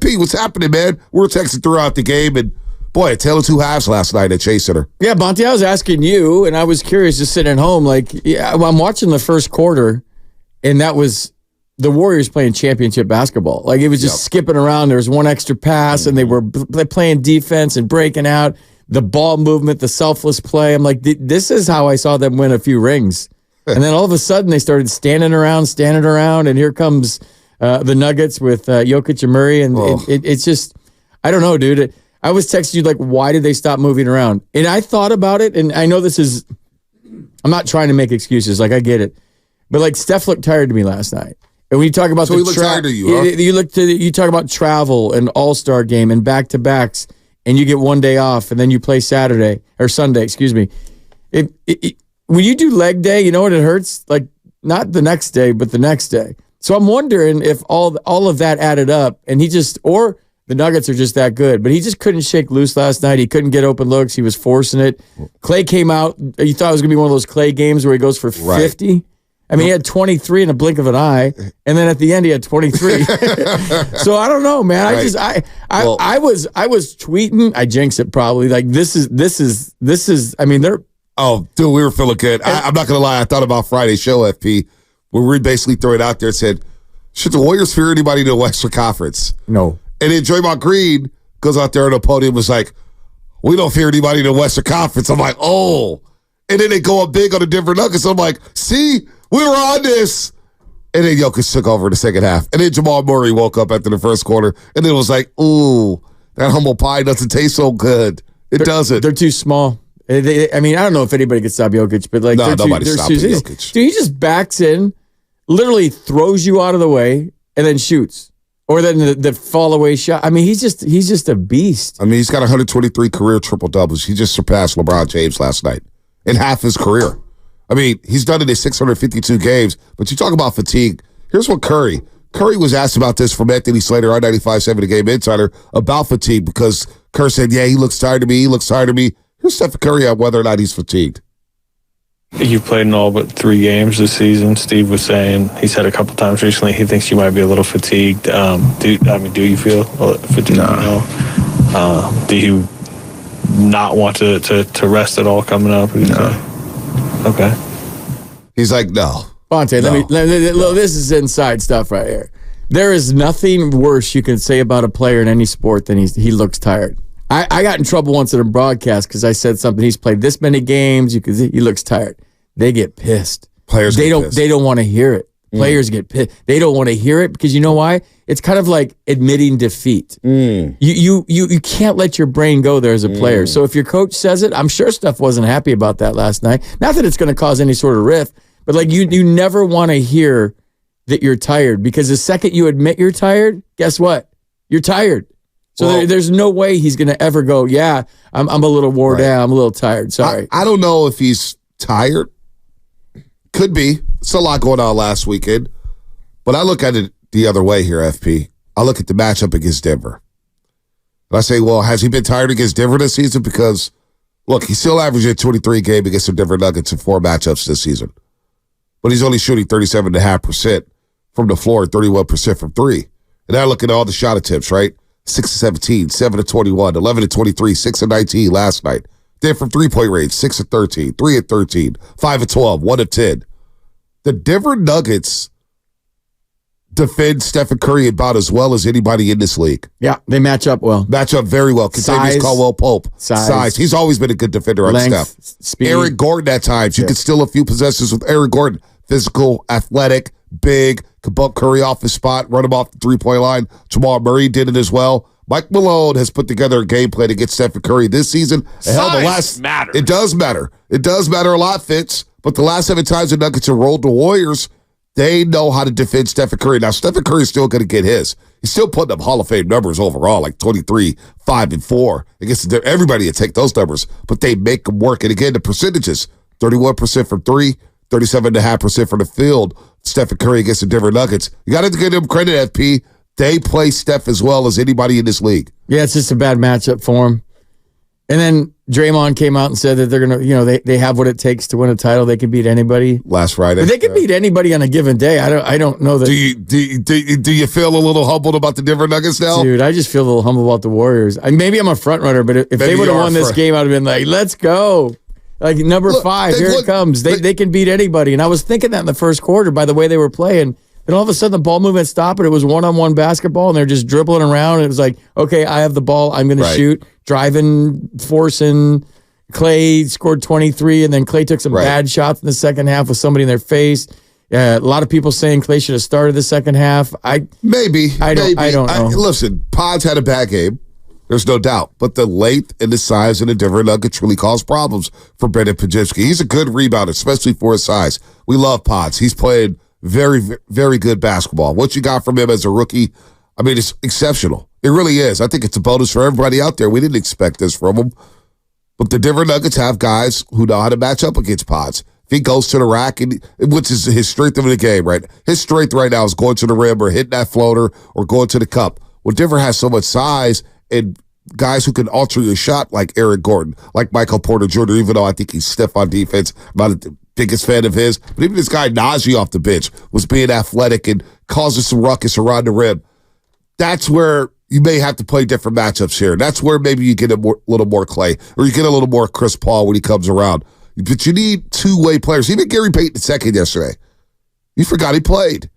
Pete, what's happening, man? We were texting throughout the game, and boy, a tale of two halves last night at Chase Center. Yeah, Monty, I was asking you, and I was curious, just sitting at home. I'm watching the first quarter, and that was the Warriors playing championship basketball. It was just skipping around. There was one extra pass, and they were playing defense and breaking out. The ball movement, the selfless play. I'm like, this is how I saw them win a few rings. And then all of a sudden, they started standing around, and here comes the Nuggets with Jokic and Murray, and it's just, I don't know, dude. I was texting you, why did they stop moving around? And I thought about it, and I know this is, I'm not trying to make excuses, I get it. But, Steph looked tired to me last night. And when you talk about he looked tired to you, huh? You talk about travel and all-star game and back-to-backs, and you get one day off, and then you play Sunday, excuse me. When you do leg day, you know what it hurts? Not the next day, but the next day. So I'm wondering if all of that added up, and or the Nuggets are just that good, but he just couldn't shake loose last night. He couldn't get open looks. He was forcing it. Clay came out. You thought it was going to be one of those Clay games where he goes for 50? I mean, he had 23 in a blink of an eye, and then at the end he had 23. So I don't know, man. Right. I was tweeting. I jinxed it probably. This is. I mean, they're. Oh, dude, we were feeling good. I'm not gonna lie. I thought about Friday's show, FP, where we basically threw it out there and said, "Should the Warriors fear anybody in the Western Conference?" No. And then Draymond Green goes out there on the podium and was like, "We don't fear anybody in the Western Conference." I'm like, "Oh." And then they go up big on the Denver Nuggets. I'm like, "See, we were on this." And then Jokic took over in the second half. And then Jamal Murray woke up after the first quarter. And then it was like, ooh, that humble pie doesn't taste so good. It doesn't. They're too small. I don't know if anybody can stop Jokic, but nobody's stopping Jokic. Dude, he just backs in, literally throws you out of the way, and then shoots. Or then the fall away shot. I mean, he's just a beast. I mean, he's got 123 career triple doubles. He just surpassed LeBron James last night in half his career. I mean, he's done it in 652 games, but you talk about fatigue. Here's what Curry was asked about this from Anthony Slater on 95.7 The Game Insider about fatigue, because Curry said, yeah, he looks tired of me. Here's Steph Curry on whether or not he's fatigued. You've played in all but 3 games this season. Steve was saying, he said a couple times recently, he thinks you might be a little fatigued. Do you feel fatigued? No. Do you not want to rest at all coming up? No. Okay. He's like, no. Bonte, this is inside stuff right here. There is nothing worse you can say about a player in any sport than he looks tired. I got in trouble once at a broadcast because I said something. He's played this many games. He looks tired. They get pissed. Players get pissed. They don't want to hear it. Players get pissed. They don't want to hear it because you know why? It's kind of like admitting defeat. You can't let your brain go there as a player. So if your coach says it, I'm sure Steph wasn't happy about that last night. Not that it's going to cause any sort of rift, but you never want to hear that you're tired, because the second you admit you're tired, guess what? You're tired. So there's no way he's going to ever go, yeah, I'm a little worn down. I'm a little tired. Sorry. I don't know if he's tired. Could be. It's a lot going on last weekend. But I look at it the other way here, FP. I look at the matchup against Denver. And I say, well, has he been tired against Denver this season? Because, look, he's still averaging 23 a game against the Denver Nuggets in 4 matchups this season. But he's only shooting 37.5% from the floor, 31% from 3. And I look at all the shot attempts, right? 6-17, 7-21, 11-23, 6-19 last night. Then from 3-point range, 6-13, 3-13, 5-12, 1-10. The Denver Nuggets defend Stephen Curry about as well as anybody in this league. Yeah, they match up well. Match up very well. Contavious Caldwell-Pope. Size. He's always been a good defender on Length, Steph. speed. Aaron Gordon at times. You could steal a few possessions with Aaron Gordon. Physical, athletic, big, could bump Curry off his spot, run him off the 3-point line. Jamal Murray did it as well. Mike Malone has put together a game plan against Stephen Curry this season. Size matters. It does matter. It does matter a lot, Fitz. But the last 7 times the Nuggets have rolled the Warriors, they know how to defend Stephen Curry. Now, Stephen Curry is still going to get his. He's still putting up Hall of Fame numbers overall, like 23, 5, and 4. Against everybody to take those numbers, but they make them work. And again, the percentages, 31% from 3, 37.5% from the field. Stephen Curry against the Denver Nuggets. You got to give them credit, FP. They play Steph as well as anybody in this league. Yeah, it's just a bad matchup for him. And then Draymond came out and said that they're going to, they have what it takes to win a title. They can beat anybody. Last Friday. But they can beat anybody on a given day. I don't know that. Do you feel a little humbled about the Denver Nuggets now? Dude, I just feel a little humble about the Warriors. Maybe I'm a front runner, but if they would have won this game, I'd have been like, let's go. Like number 5, here it comes. They can beat anybody. And I was thinking that in the first quarter by the way they were playing. And all of a sudden, the ball movement stopped, and it was one-on-one basketball, and they're just dribbling around. And it was like, okay, I have the ball. I'm going to shoot. Driving, forcing. Clay scored 23, and then Clay took some bad shots in the second half with somebody in their face. A lot of people saying Clay should have started the second half. I don't know. Listen, Pods had a bad game. There's no doubt. But the length and the size of the Denver Nuggets really caused problems for Brendan Pajitsky. He's a good rebounder, especially for his size. We love Pods. He's played very, very good basketball. What you got from him as a rookie, I mean, it's exceptional. It really is. I think it's a bonus for everybody out there. We didn't expect this from him. But the Denver Nuggets have guys who know how to match up against Pods. If he goes to the rack, which is his strength of the game, right? His strength right now is going to the rim or hitting that floater or going to the cup. Well, Denver has so much size and guys who can alter your shot like Eric Gordon, like Michael Porter Jr., even though I think he's stiff on defense. I'm not the biggest fan of his. But even this guy Najee off the bench was being athletic and causing some ruckus around the rim. That's where you may have to play different matchups here. That's where maybe you get a little more Clay or you get a little more Chris Paul when he comes around. But you need two-way players. Even Gary Payton II yesterday. You forgot he played.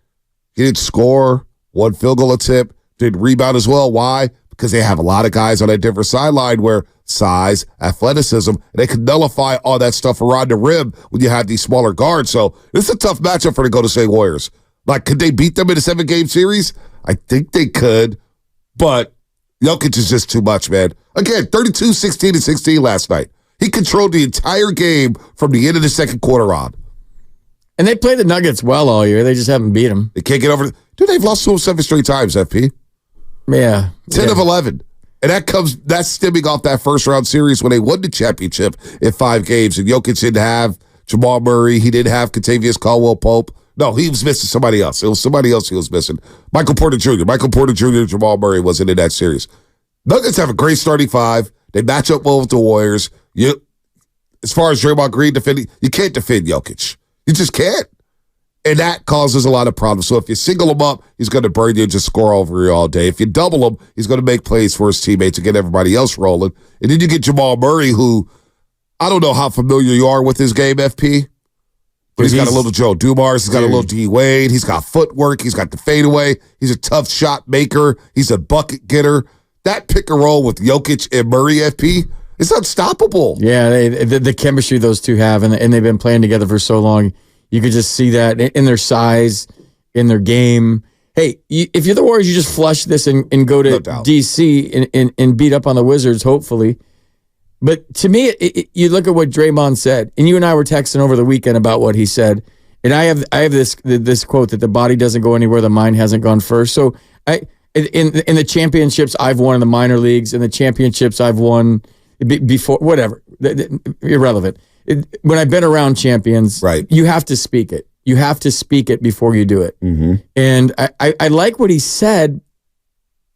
He didn't score, one field goal attempt, didn't rebound as well. Why? Because they have a lot of guys on that Denver sideline where size, athleticism, and they can nullify all that stuff around the rim when you have these smaller guards. So this is a tough matchup for the Golden State Warriors. Like, could they beat them in a 7-game series? I think they could, but Jokic is just too much, man. Again, 32, 16, and 16 last night. He controlled the entire game from the end of the second quarter on. And they play the Nuggets well all year. They just haven't beat them. They can't get over. Dude, they've lost to them 7 straight times, FP. Yeah. 10 of 11. And that's stemming off that first round series when they won the championship in 5 games. And Jokic didn't have Jamal Murray. He didn't have Kentavious Caldwell-Pope. No, he was missing somebody else. It was somebody else he was missing. Michael Porter Jr. and Jamal Murray wasn't in that series. Nuggets have a great starting 5. They match up well with the Warriors. As far as Draymond Green defending, you can't defend Jokic. You just can't. And that causes a lot of problems. So if you single him up, he's going to burn you and just score over you all day. If you double him, he's going to make plays for his teammates and get everybody else rolling. And then you get Jamal Murray, who I don't know how familiar you are with his game, FP. But he's got a little Joe Dumars. He's got a little D. Wade. He's got footwork. He's got the fadeaway. He's a tough shot maker. He's a bucket getter. That pick and roll with Jokic and Murray, FP, it's unstoppable. Yeah, the chemistry those two have, and they've been playing together for so long. You could just see that in their size, in their game. Hey, if you're the Warriors, you just flush this and go to D.C. and beat up on the Wizards, hopefully. But to me, you look at what Draymond said, and you and I were texting over the weekend about what he said. And I have this quote that the body doesn't go anywhere the mind hasn't gone first. So in the championships I've won in the minor leagues, and the championships I've won before, whatever, irrelevant. When I've been around champions, right, you have to speak it. You have to speak it before you do it. Mm-hmm. And I like what he said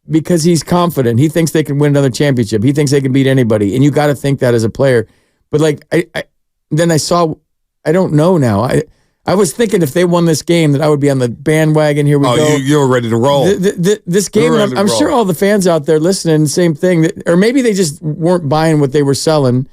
because he's confident. He thinks they can win another championship. He thinks they can beat anybody. And you got to think that as a player. But like, then I saw, I don't know now. I was thinking if they won this game that I would be on the bandwagon. Here we go. You were ready to roll. This game, I'm sure all the fans out there listening, same thing. Or maybe they just weren't buying what they were selling.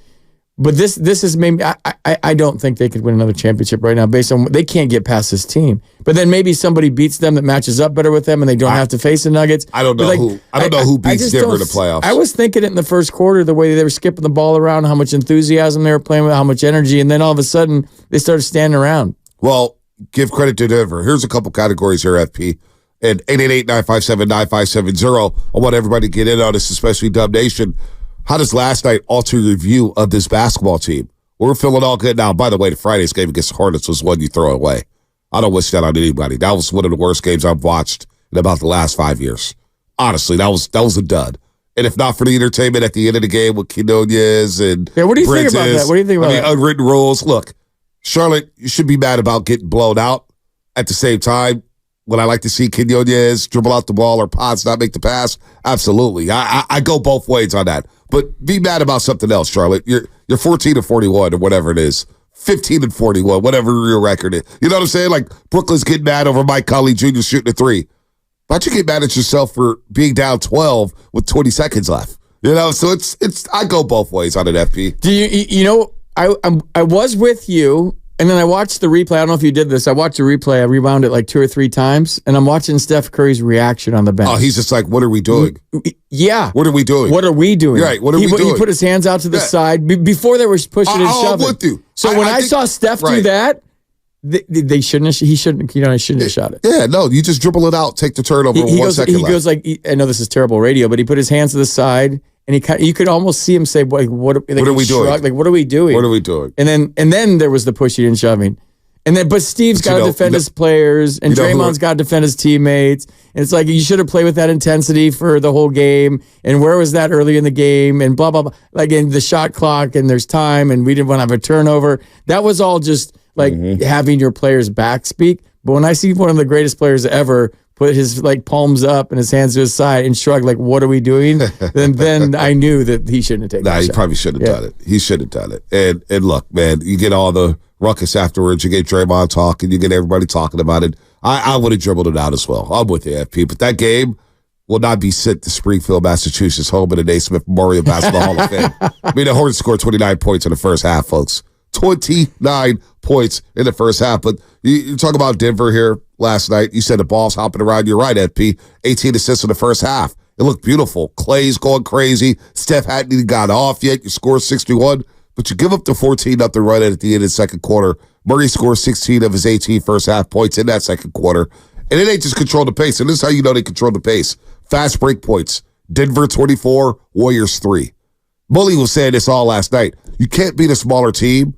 But this is maybe I don't think they could win another championship right now based on they can't get past this team. But then maybe somebody beats them that matches up better with them and they don't have to face the Nuggets. I don't know who. I don't know who beats Denver in the playoffs. I was thinking it in the first quarter, the way they were skipping the ball around, how much enthusiasm they were playing with, how much energy, and then all of a sudden they started standing around. Well, give credit to Denver. Here's a couple categories here, FP. And 888-957-9570. I want everybody to get in on this, especially Dub Nation. How does last night alter your view of this basketball team? We're feeling all good now. By the way, the Friday's game against the Hornets was one you throw away. I don't wish that on anybody. That was one of the worst games I've watched in about the last 5 years. Honestly, that was a dud. And if not for the entertainment at the end of the game with Quinones and what do you think about that? What do you think about that? Unwritten rules. Look, Charlotte, you should be mad about getting blown out. At the same time, Would I like to see Quinones dribble out the ball or Potts not make the pass? Absolutely. I go both ways on that. But be mad about something else, Charlotte. You're 14-41 or whatever it is. 15-41, whatever your record is. You know what I'm saying? Like, Brooklyn's getting mad over Mike Conley Jr. shooting a three. Why don't you get mad at yourself for being down 12 with 20 seconds left? You know, so it's I go both ways on an FP. Do you know, I was with you, and then I watched the replay. I don't know if you did this. I watched the replay. I rewound it like 2 or 3 times, and I'm watching Steph Curry's reaction on the bench. Oh, he's just like, what are we doing? Yeah. What are we doing? What are we doing? Right, what are we doing? He put his hands out to the side before they were pushing and shoving. I'm with you. So when I saw Steph do that, he shouldn't have shot it. Yeah, no, you just dribble it out, take the turnover. He 1 second left. Goes like, I know this is terrible radio, but he put his hands to the side, and you could almost see him say, like, what are we doing? Like, what are we doing? What are we doing? And then there was the pushing and shoving. But Steve's got to defend his players, and Draymond's got to defend his teammates. And it's like, you should have played with that intensity for the whole game. And where was that early in the game? And blah, blah, blah. Like, in the shot clock, and there's time, and we didn't want to have a turnover. That was all just like having your players back speak. But when I see one of the greatest players ever put his like palms up and his hands to his side and shrug like, what are we doing? then I knew that he shouldn't have taken that he shot. Probably shouldn't have done it. He should have done it. And look, man, you get all the ruckus afterwards. You get Draymond talking. You get everybody talking about it. I would have dribbled it out as well. I'm with the FP. But that game will not be sent to Springfield, Massachusetts, home of the Naismith Memorial Basketball Hall of Fame. I mean, the Hornets scored 29 points in the first half, folks. 29 points in the first half. But you talk about Denver here last night. You said the ball's hopping around. You're right, FP. 18 assists in the first half. It looked beautiful. Clay's going crazy. Steph hadn't even got off yet. You score 61. But you give up the 14-0 run at the end of the second quarter. Murray scores 16 of his 18 first half points in that second quarter. And it ain't just control the pace. And this is how you know they control the pace. Fast break points. Denver 24, Warriors 3. Bully was saying this all last night. You can't beat a smaller team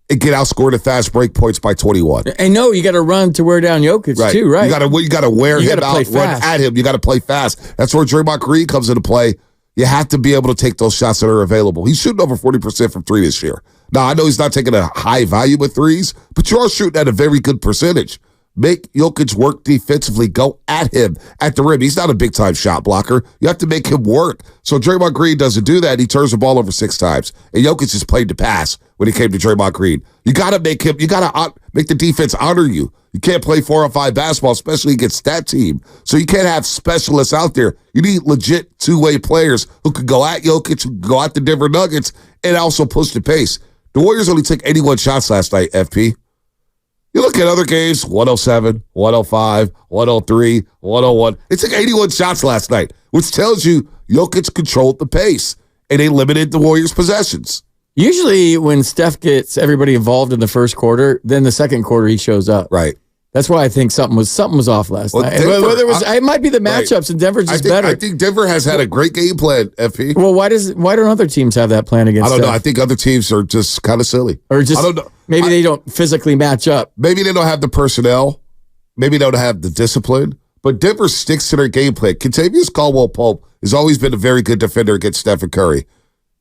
and get outscored at fast break points by 21. And no, you got to run to wear down Jokic too, right? You got to wear him out, run at him. You got to play fast. That's where Draymond Green comes into play. You have to be able to take those shots that are available. He's shooting over 40% from 3 this year. Now, I know he's not taking a high value with threes, but you are shooting at a very good percentage. Make Jokic work defensively. Go at him at the rim. He's not a big-time shot blocker. You have to make him work. So Draymond Green doesn't do that. He turns the ball over 6 times. And Jokic just played the pass when he came to Draymond Green. You got to make the defense honor you. You can't play 4-on-5 basketball, especially against that team. So you can't have specialists out there. You need legit two-way players who can go at Jokic, who can go at the Denver Nuggets, and also push the pace. The Warriors only took 81 shots last night, FP. You look at other games, 107, 105, 103, 101. They took 81 shots last night, which tells you Jokic controlled the pace, and they limited the Warriors' possessions. Usually when Steph gets everybody involved in the first quarter, then the second quarter he shows up. Right. That's why I think something was off last night. It might be the matchups, and Denver's just better. I think Denver has had a great game plan, FP. Well, why don't other teams have that plan against I don't know. Steph? I think other teams are just kind of silly. Or just, I don't know. Maybe they don't physically match up. Maybe they don't have the personnel. Maybe they don't have the discipline. But Denver sticks to their game plan. Kentavious Caldwell-Pope has always been a very good defender against Steph Curry.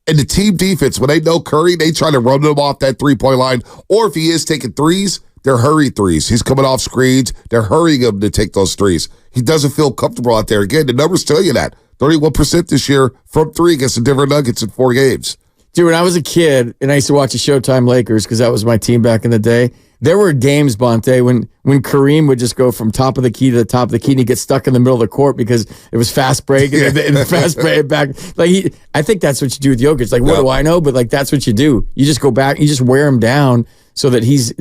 And the team defense, when they know Curry, they try to run him off that three-point line. Or if he is taking threes, they're hurry threes. He's coming off screens. They're hurrying him to take those threes. He doesn't feel comfortable out there. Again, the numbers tell you that. 31% this year from 3 against the Denver Nuggets in 4 games. Dude, when I was a kid and I used to watch the Showtime Lakers because that was my team back in the day, there were games, Bonte, when Kareem would just go from top of the key to the top of the key and he'd get stuck in the middle of the court because it was fast break and fast break back. Like I think that's what you do with Jokic. Like, what do I know? But like that's what you do. You just go back, you just wear him down so that he's.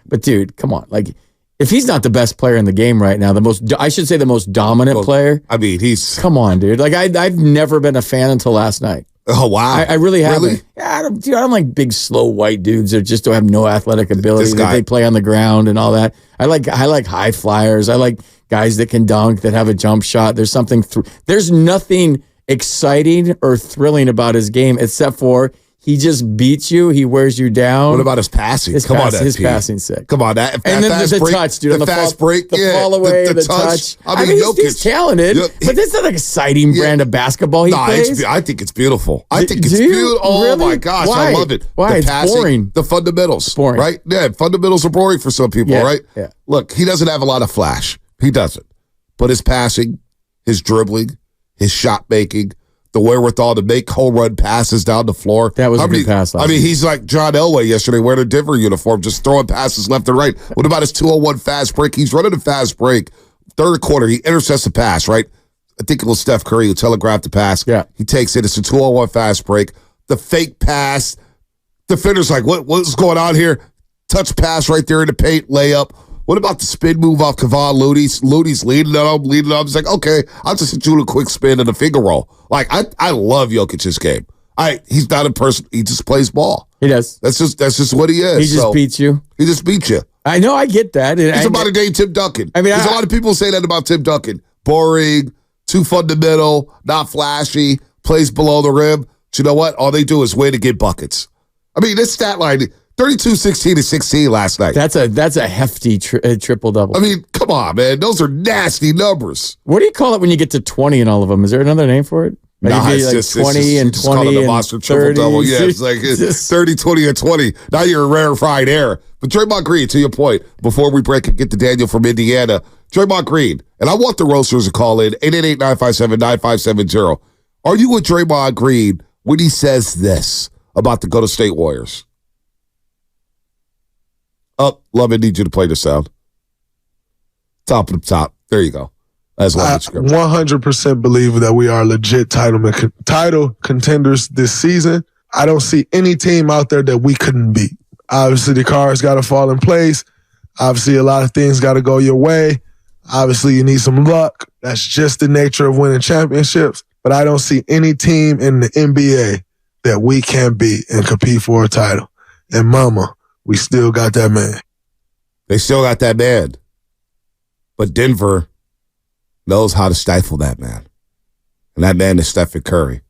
But dude, come on, like. If he's not the best player in the game right now, the most dominant player. I mean, he's. Come on, dude. Like I've never been a fan until last night. Oh wow! I really haven't. Really? Yeah, I don't like big, slow white dudes that just don't have no athletic ability. That they play on the ground and all that. I like high flyers. I like guys that can dunk, that have a jump shot. There's something. There's nothing exciting or thrilling about his game except for. He just beats you. He wears you down. What about his passing? His passing's sick. Come on, that and then the touch, dude. The fast break, the fall away, the touch. I mean, he's talented, but that's not an exciting brand of basketball he plays. I think it's beautiful. I think it's beautiful. Oh really? My gosh, Why? I love it. Why? It's boring. The fundamentals, boring, right? Yeah, fundamentals are boring for some people, right? Yeah. Look, he doesn't have a lot of flash. He doesn't. But his passing, his dribbling, his shot making, the wherewithal to make home run passes down the floor. That was a good pass last night. He's like John Elway yesterday wearing a Denver uniform, just throwing passes left and right. What about his 2-on-1 fast break? He's running a fast break. Third quarter, he intercepts the pass, right? I think it was Steph Curry who telegraphed the pass. Yeah. He takes it. It's a 2-on-1 fast break. The fake pass. Defender's like, what's going on here? Touch pass right there in the paint, layup. What about the spin move off Kevon Looney? Looney's leading it up. He's like, okay, I'll just hit you a quick spin and a finger roll. Like, I love Jokic's game. He's not a person. He just plays ball. He does. That's just what he is. He just beats you. He just beats you. I know. I get that. He's about a day Tim Duncan. I mean, there's a lot of people say that about Tim Duncan. Boring, too fundamental, not flashy, plays below the rim. But you know what? All they do is win to get buckets. I mean, this stat line, 32, 16, and 16 last night. That's a hefty triple-double. I mean, come on, man. Those are nasty numbers. What do you call it when you get to 20 in all of them? Is there another name for it? Nah, it's like just 20 and 20 call it a and monster 30. triple-double. Yeah, it's like 30, 20, and 20. Now you're a rarefied air. But Draymond Green, to your point, before we break and get to Daniel from Indiana, Draymond Green, and I want the roasters to call in, 888-957-9570. Are you with Draymond Green when he says this about the Golden State Warriors? Love it. Need you to play the sound. Top of the top. There you go. That's I 100% believe that we are legit title contenders this season. I don't see any team out there that we couldn't beat. Obviously, the cards got to fall in place. Obviously, a lot of things got to go your way. Obviously, you need some luck. That's just the nature of winning championships. But I don't see any team in the NBA that we can't beat and compete for a title. And mama, we still got that man. They still got that man. But Denver knows how to stifle that man. And that man is Steph Curry.